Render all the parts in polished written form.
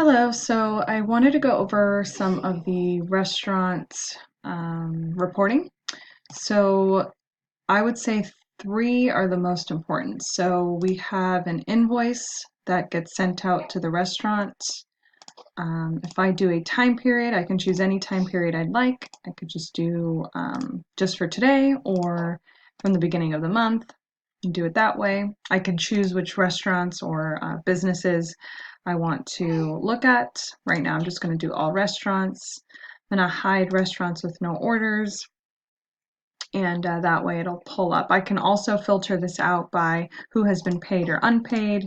Hello, so I wanted to go over some of the restaurant reporting. So I would say three are the most important. So we have an invoice that gets sent out to the restaurant. If I do a time period, I can choose any time period I'd like. I could just do just for today or from the beginning of the month and do it that way. I can choose which restaurants or businesses I want to look at. Right now, I'm just going to do all restaurants. I'm going to hide restaurants with no orders, and that way it'll pull up. I can also filter this out by who has been paid or unpaid,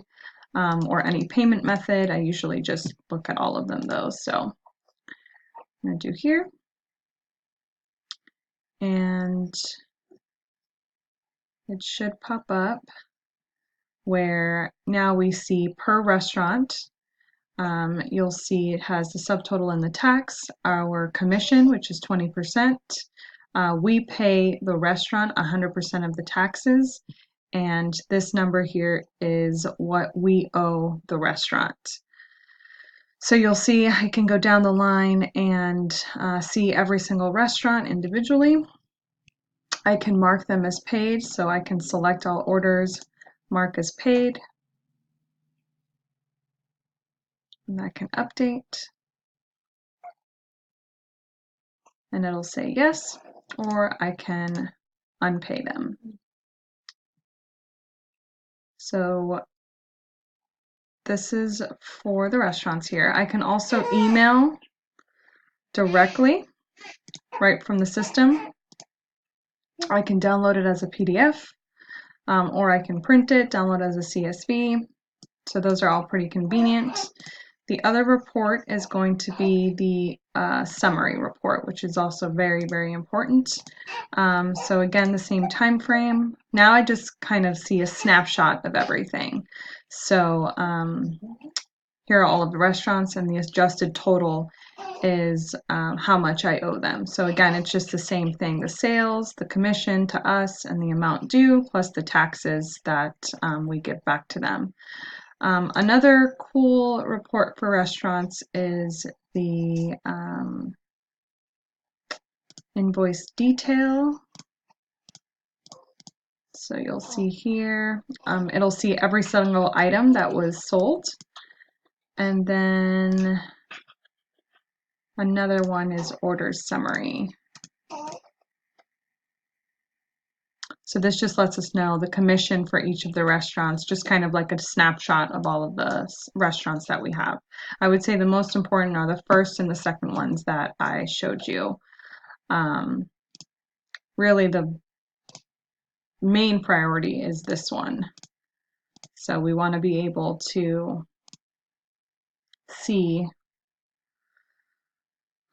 or any payment method. I usually just look at all of them though. So I'm going to do here, and it should pop up where now we see per restaurant. You'll see it has the subtotal and the tax, our commission, which is 20%. We pay the restaurant 100% of the taxes, and this number here is what we owe the restaurant. So you'll see I can go down the line and see every single restaurant individually. I can mark them as paid, so I can select all orders, mark as paid, and I can update, and it'll say yes, or I can unpay them. So this is for the restaurants here. I can also email directly right from the system. I can download it as a PDF, or I can print it, download it as a CSV. So those are all pretty convenient. The other report is going to be the summary report, which is also very, very important. So again, the same time frame. Now I just kind of see a snapshot of everything. So here are all of the restaurants, and the adjusted total is how much I owe them. So again, it's just the same thing, the sales, the commission to us, and the amount due, plus the taxes that we give back to them. Another cool report for restaurants is the invoice detail. So you'll see here, it'll see every single item that was sold. And then another one is orders summary. So this just lets us know the commission for each of the restaurants, just kind of like a snapshot of all of the restaurants that we have. I would say the most important are the first and the second ones that I showed you. Really the main priority is this one. So we want to be able to see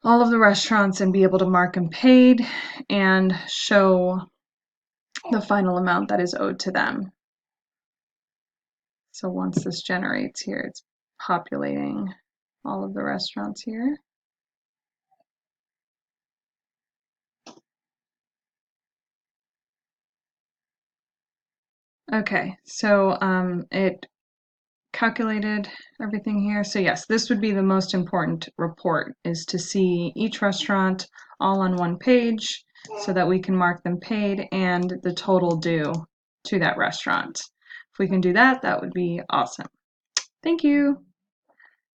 all of the restaurants and be able to mark them paid and show the final amount that is owed to them. So once this generates here, it's populating all of the restaurants here. Okay, so it calculated everything here. So yes, this would be the most important report, is to see each restaurant all on one page so that we can mark them paid and the total due to that restaurant. If we can do that, that would be awesome. Thank you.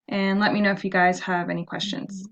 And let me know if you guys have any questions.